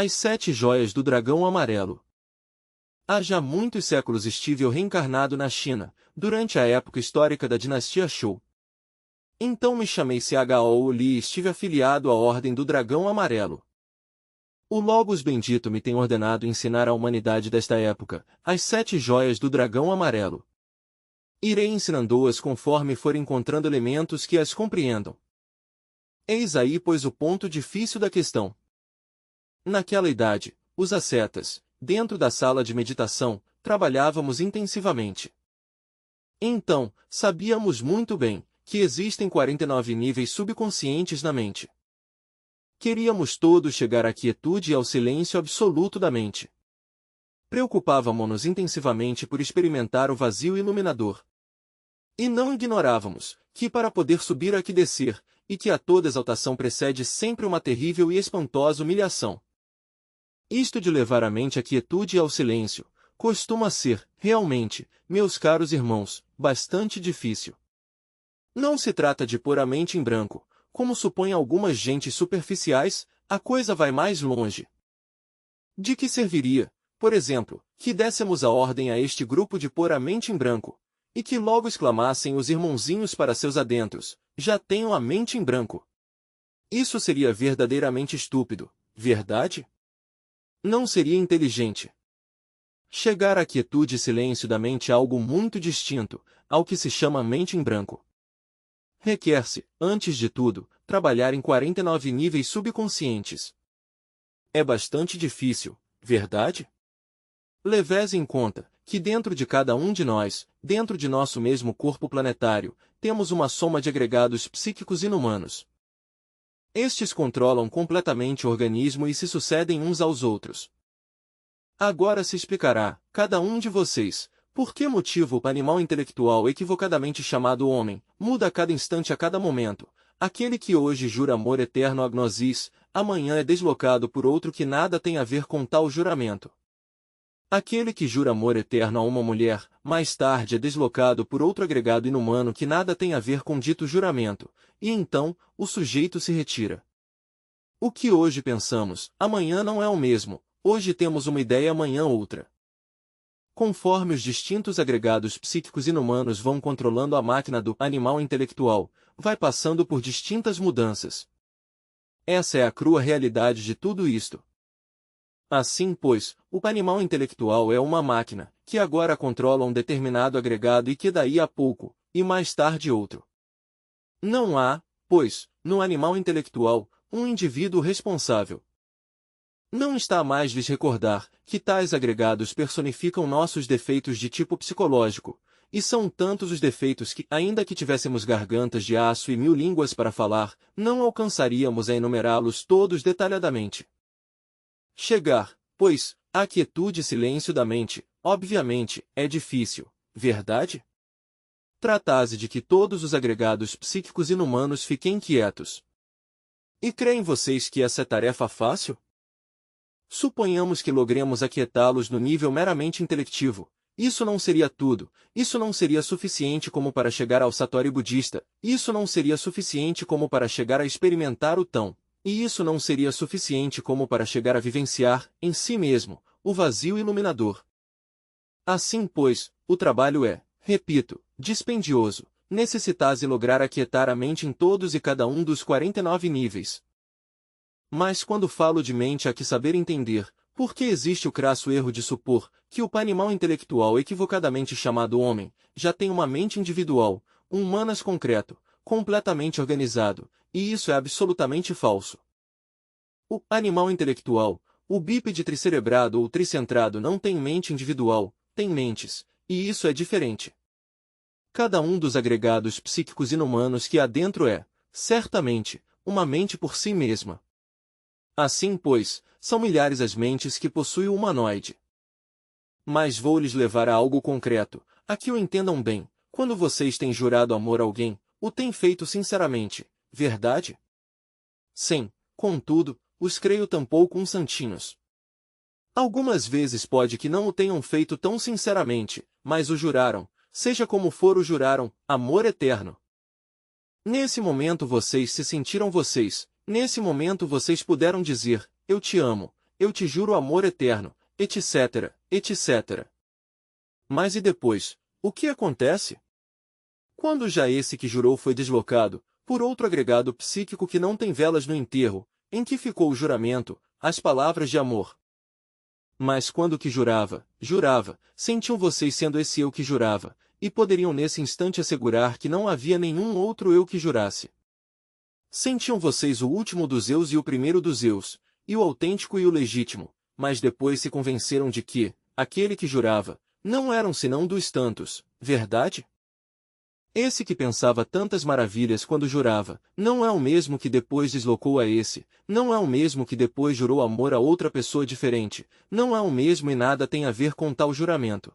As 7 joias do dragão amarelo. Há já muitos séculos estive eu reencarnado na China, durante a época histórica da dinastia Zhou. Então me chamei Chou Li e estive afiliado à Ordem do Dragão Amarelo. O Logos bendito me tem ordenado ensinar à humanidade desta época as 7 joias do dragão amarelo. Irei ensinando-as conforme for encontrando elementos que as compreendam. Eis aí, pois, o ponto difícil da questão. Naquela idade, os ascetas, dentro da sala de meditação, trabalhávamos intensivamente. Então, sabíamos muito bem que existem 49 níveis subconscientes na mente. Queríamos todos chegar à quietude e ao silêncio absoluto da mente. Preocupávamos-nos intensivamente por experimentar o vazio iluminador. E não ignorávamos que para poder subir há que descer, e que a toda exaltação precede sempre uma terrível e espantosa humilhação. Isto de levar a mente à quietude e ao silêncio, costuma ser, realmente, meus caros irmãos, bastante difícil. Não se trata de pôr a mente em branco, como supõem algumas gentes superficiais, a coisa vai mais longe. De que serviria, por exemplo, que dessemos a ordem a este grupo de pôr a mente em branco, e que logo exclamassem os irmãozinhos para seus adentros, já tenham a mente em branco? Isso seria verdadeiramente estúpido, verdade? Não seria inteligente. Chegar à quietude e silêncio da mente é algo muito distinto ao que se chama mente em branco. Requer-se, antes de tudo, trabalhar em 49 níveis subconscientes. É bastante difícil, verdade? Leves em conta que dentro de cada um de nós, dentro de nosso mesmo corpo planetário, temos uma soma de agregados psíquicos inumanos. Estes controlam completamente o organismo e se sucedem uns aos outros. Agora se explicará, cada um de vocês, por que motivo o animal intelectual equivocadamente chamado homem, muda a cada instante a cada momento. Aquele que hoje jura amor eterno a Gnosis, amanhã é deslocado por outro que nada tem a ver com tal juramento. Aquele que jura amor eterno a uma mulher, mais tarde é deslocado por outro agregado inumano que nada tem a ver com dito juramento, e então, o sujeito se retira. O que hoje pensamos, amanhã não é o mesmo, hoje temos uma ideia, amanhã outra. Conforme os distintos agregados psíquicos inumanos vão controlando a máquina do animal intelectual, vai passando por distintas mudanças. Essa é a crua realidade de tudo isto. Assim, pois, o animal intelectual é uma máquina, que agora controla um determinado agregado e que daí a pouco, e mais tarde outro. Não há, pois, no animal intelectual, um indivíduo responsável. Não está a mais lhes recordar que tais agregados personificam nossos defeitos de tipo psicológico, e são tantos os defeitos que, ainda que tivéssemos gargantas de aço e 1000 línguas para falar, não alcançaríamos a enumerá-los todos detalhadamente. Chegar, pois, à quietude e silêncio da mente, obviamente, é difícil, verdade? Trata-se de que todos os agregados psíquicos inumanos fiquem quietos. E creem vocês que essa é tarefa fácil? Suponhamos que logremos aquietá-los no nível meramente intelectivo. Isso não seria tudo, isso não seria suficiente como para chegar ao Satori budista, isso não seria suficiente como para chegar a experimentar o tão. E isso não seria suficiente como para chegar a vivenciar, em si mesmo, o vazio iluminador. Assim, pois, o trabalho é, repito, dispendioso, necessitas lograr aquietar a mente em todos e cada um dos 49 níveis. Mas quando falo de mente há que saber entender, por que existe o crasso erro de supor que o animal intelectual equivocadamente chamado homem, já tem uma mente individual, um manas concreto, completamente organizado, e isso é absolutamente falso. O animal intelectual, o bípede tricerebrado ou tricentrado não tem mente individual, tem mentes, e isso é diferente. Cada um dos agregados psíquicos inumanos que há dentro é, certamente, uma mente por si mesma. Assim, pois, são milhares as mentes que possui o humanoide. Mas vou lhes levar a algo concreto, a que o entendam bem. Quando vocês têm jurado amor a alguém, o têm feito sinceramente, verdade? Sim, contudo, os creio tampouco uns santinhos. Algumas vezes pode que não o tenham feito tão sinceramente, mas o juraram, seja como for o juraram, amor eterno. Nesse momento vocês se sentiram vocês, nesse momento vocês puderam dizer, eu te amo, eu te juro amor eterno, etc, etc. Mas e depois, o que acontece? Quando já esse que jurou foi deslocado, por outro agregado psíquico que não tem velas no enterro, em que ficou o juramento, as palavras de amor. Mas quando que jurava, sentiam vocês sendo esse eu que jurava, e poderiam nesse instante assegurar que não havia nenhum outro eu que jurasse. Sentiam vocês o último dos eus e o primeiro dos eus, e o autêntico e o legítimo, mas depois se convenceram de que, aquele que jurava, não eram senão dos tantos, verdade? Esse que pensava tantas maravilhas quando jurava, não é o mesmo que depois deslocou a esse, não é o mesmo que depois jurou amor a outra pessoa diferente, não é o mesmo e nada tem a ver com tal juramento.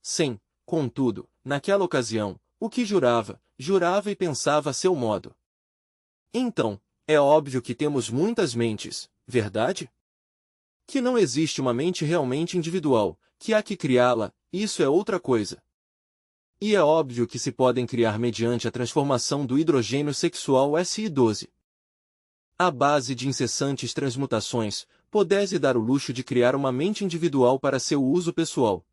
Sim, contudo, naquela ocasião, o que jurava e pensava a seu modo. Então, é óbvio que temos muitas mentes, verdade? Que não existe uma mente realmente individual, que há que criá-la, isso é outra coisa. E é óbvio que se podem criar mediante a transformação do hidrogênio sexual SI12. À base de incessantes transmutações, pode-se dar o luxo de criar uma mente individual para seu uso pessoal.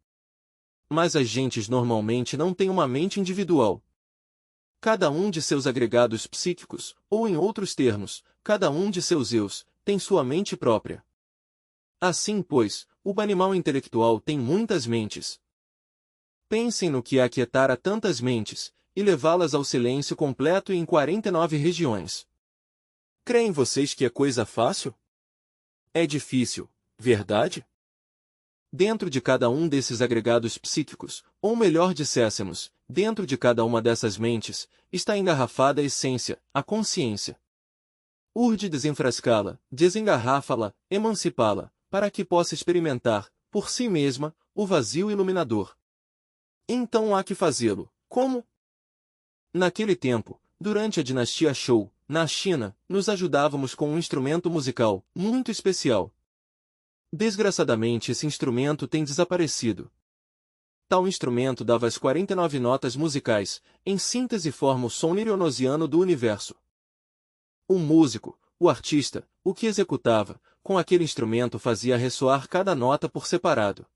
Mas as gentes normalmente não têm uma mente individual. Cada um de seus agregados psíquicos, ou em outros termos, cada um de seus eus, tem sua mente própria. Assim, pois, o animal intelectual tem muitas mentes. Pensem no que é aquietar a tantas mentes, e levá-las ao silêncio completo em 49 regiões. Creem vocês que é coisa fácil? É difícil, verdade? Dentro de cada um desses agregados psíquicos, ou melhor disséssemos, dentro de cada uma dessas mentes, está engarrafada a essência, a consciência. Urde desenfrascá-la, desengarrafa-la, emancipá-la, para que possa experimentar, por si mesma, o vazio iluminador. Então há que fazê-lo. Como? Naquele tempo, durante a dinastia Shou, na China, nos ajudávamos com um instrumento musical, muito especial. Desgraçadamente esse instrumento tem desaparecido. Tal instrumento dava as 49 notas musicais, em síntese forma o som nirionosiano do universo. O músico, o artista, o que executava, com aquele instrumento fazia ressoar cada nota por separado.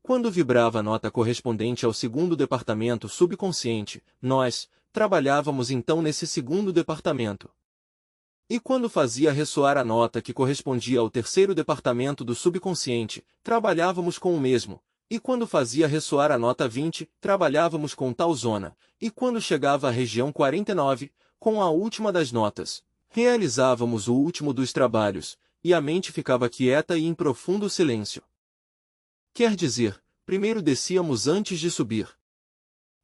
Quando vibrava a nota correspondente ao segundo departamento subconsciente, nós trabalhávamos então nesse segundo departamento. E quando fazia ressoar a nota que correspondia ao terceiro departamento do subconsciente, trabalhávamos com o mesmo. E quando fazia ressoar a nota 20, trabalhávamos com tal zona. E quando chegava à região 49, com a última das notas, realizávamos o último dos trabalhos, e a mente ficava quieta e em profundo silêncio. Quer dizer, primeiro descíamos antes de subir.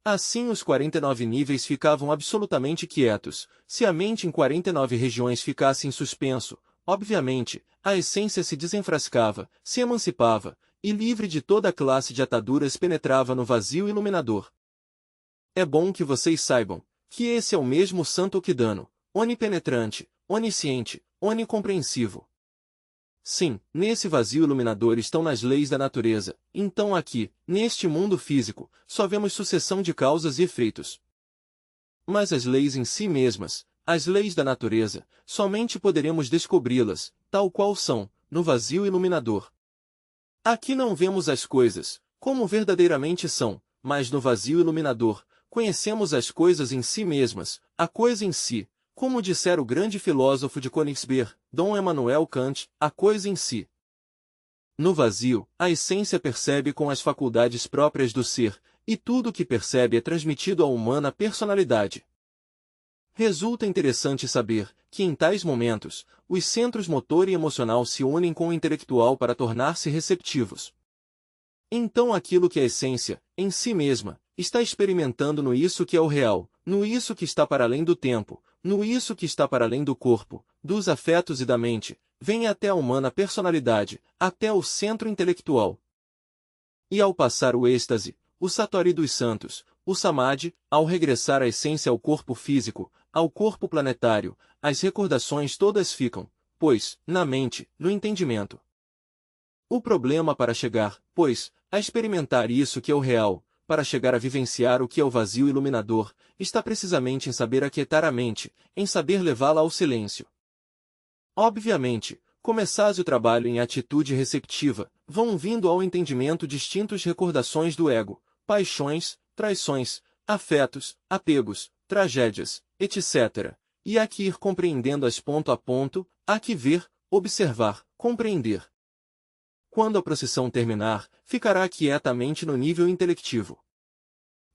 Assim os 49 níveis ficavam absolutamente quietos. Se a mente em 49 regiões ficasse em suspenso, obviamente, a essência se desenfrascava, se emancipava, e livre de toda classe de ataduras penetrava no vazio iluminador. É bom que vocês saibam que esse é o mesmo Santo Okidano, onipenetrante, onisciente, onicompreensivo. Sim, nesse vazio iluminador estão nas leis da natureza. Então aqui, neste mundo físico, só vemos sucessão de causas e efeitos. Mas as leis em si mesmas, as leis da natureza, somente poderemos descobri-las, tal qual são, no vazio iluminador. Aqui não vemos as coisas, como verdadeiramente são, mas no vazio iluminador, conhecemos as coisas em si mesmas, a coisa em si. Como dissera o grande filósofo de Königsberg, Dom Emmanuel Kant, a coisa em si. No vazio, a essência percebe com as faculdades próprias do ser, e tudo o que percebe é transmitido à humana personalidade. Resulta interessante saber que em tais momentos, os centros motor e emocional se unem com o intelectual para tornar-se receptivos. Então aquilo que é essência, em si mesma, está experimentando no isso que é o real, no isso que está para além do tempo, no isso que está para além do corpo, dos afetos e da mente, vem até a humana personalidade, até o centro intelectual. E ao passar o êxtase, o satori dos santos, o samadhi, ao regressar a essência ao corpo físico, ao corpo planetário, as recordações todas ficam, pois, na mente, no entendimento. O problema para chegar, pois, a experimentar isso que é o real, para chegar a vivenciar o que é o vazio iluminador, está precisamente em saber aquietar a mente, em saber levá-la ao silêncio. Obviamente, começais o trabalho em atitude receptiva, vão vindo ao entendimento distintos recordações do ego, paixões, traições, afetos, apegos, tragédias, etc. E há que ir compreendendo-as ponto a ponto, há que ver, observar, compreender. Quando a procissão terminar, ficará quietamente no nível intelectivo.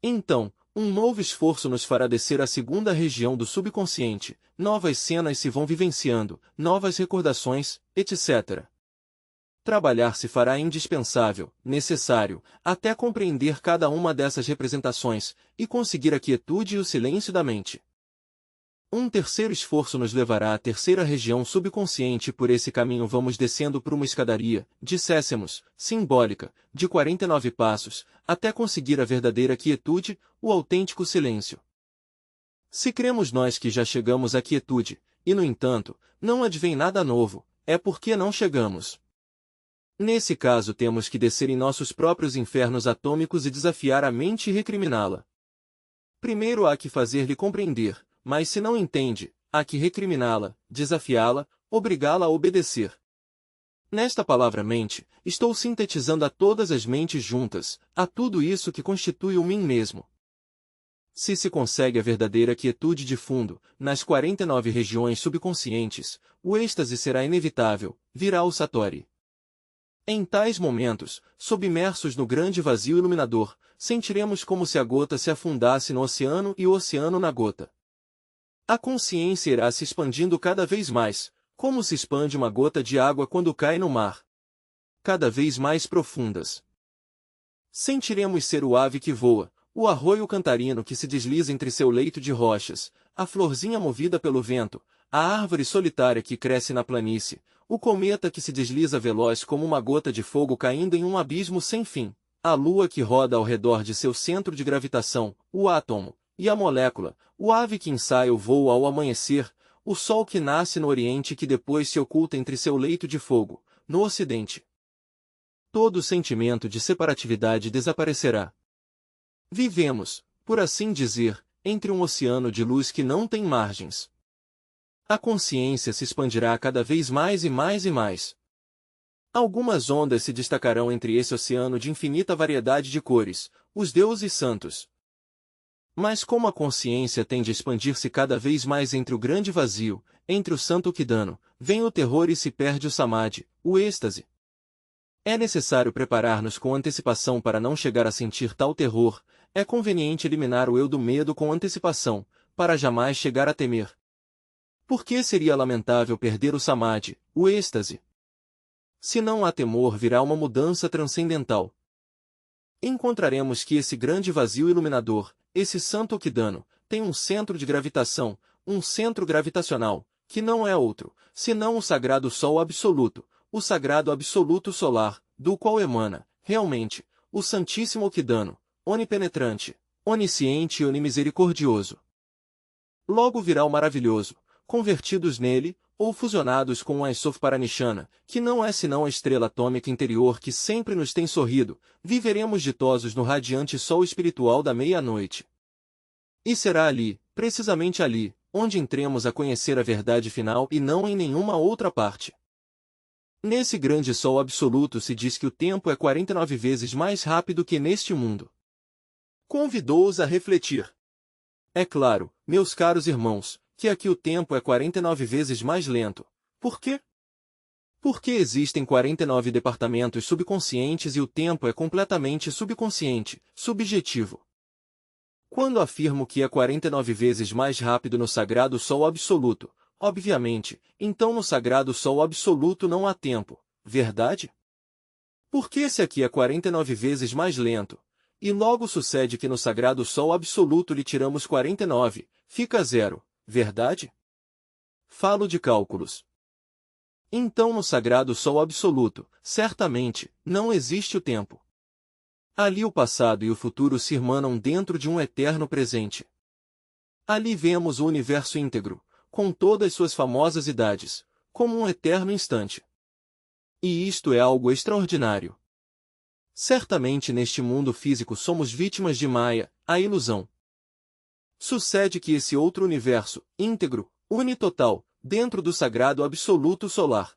Então, um novo esforço nos fará descer à segunda região do subconsciente, novas cenas se vão vivenciando, novas recordações, etc. Trabalhar se fará indispensável, necessário, até compreender cada uma dessas representações, e conseguir a quietude e o silêncio da mente. Um terceiro esforço nos levará à terceira região subconsciente e por esse caminho vamos descendo por uma escadaria, dissessemos, simbólica, de 49 passos, até conseguir a verdadeira quietude, o autêntico silêncio. Se cremos nós que já chegamos à quietude, e no entanto, não advém nada novo, é porque não chegamos. Nesse caso temos que descer em nossos próprios infernos atômicos e desafiar a mente e recriminá-la. Primeiro há que fazer-lhe compreender, mas se não entende, há que recriminá-la, desafiá-la, obrigá-la a obedecer. Nesta palavra mente, estou sintetizando a todas as mentes juntas, a tudo isso que constitui o mim mesmo. Se se consegue a verdadeira quietude de fundo, nas 49 regiões subconscientes, o êxtase será inevitável, virá o satori. Em tais momentos, submersos no grande vazio iluminador, sentiremos como se a gota se afundasse no oceano e o oceano na gota. A consciência irá se expandindo cada vez mais, como se expande uma gota de água quando cai no mar. Cada vez mais profundas. Sentiremos ser o ave que voa, o arroio cantarino que se desliza entre seu leito de rochas, a florzinha movida pelo vento, a árvore solitária que cresce na planície, o cometa que se desliza veloz como uma gota de fogo caindo em um abismo sem fim, a lua que roda ao redor de seu centro de gravitação, o átomo, e a molécula, o ave que ensaia o voo ao amanhecer, o sol que nasce no oriente e que depois se oculta entre seu leito de fogo, no ocidente. Todo sentimento de separatividade desaparecerá. Vivemos, por assim dizer, entre um oceano de luz que não tem margens. A consciência se expandirá cada vez mais e mais e mais. Algumas ondas se destacarão entre esse oceano de infinita variedade de cores, os deuses santos. Mas como a consciência tende a expandir-se cada vez mais entre o grande vazio, entre o santo Kidano, vem o terror e se perde o samadhi, o êxtase. É necessário preparar-nos com antecipação para não chegar a sentir tal terror, é conveniente eliminar o eu do medo com antecipação, para jamais chegar a temer. Por que seria lamentável perder o samadhi, o êxtase? Se não há temor virá uma mudança transcendental. Encontraremos que esse grande vazio iluminador, esse santo Kidano, tem um centro de gravitação, um centro gravitacional, que não é outro, senão o sagrado Sol absoluto, o sagrado absoluto solar, do qual emana, realmente, o Santíssimo Kidano, onipenetrante, onisciente e onimisericordioso. Logo virá o maravilhoso, convertidos nele, ou fusionados com o Aissof Paranishana, que não é senão a estrela atômica interior que sempre nos tem sorrido, viveremos ditosos no radiante sol espiritual da meia-noite. E será ali, precisamente ali, onde entremos a conhecer a verdade final e não em nenhuma outra parte. Nesse grande sol absoluto se diz que o tempo é 49 vezes mais rápido que neste mundo. Convidou-os a refletir. É claro, meus caros irmãos, que aqui o tempo é 49 vezes mais lento. Por quê? Porque existem 49 departamentos subconscientes e o tempo é completamente subconsciente, subjetivo. Quando afirmo que é 49 vezes mais rápido no sagrado Sol absoluto, obviamente, então no sagrado Sol absoluto não há tempo, verdade? Porque se aqui é 49 vezes mais lento, e logo sucede que no sagrado Sol absoluto lhe tiramos 49, fica zero. Verdade? Falo de cálculos. Então no sagrado Sol absoluto, certamente, não existe o tempo. Ali o passado e o futuro se irmanam dentro de um eterno presente. Ali vemos o universo íntegro, com todas suas famosas idades, como um eterno instante. E isto é algo extraordinário. Certamente neste mundo físico somos vítimas de Maya, a ilusão. Sucede que esse outro universo, íntegro, unitotal, dentro do sagrado absoluto solar,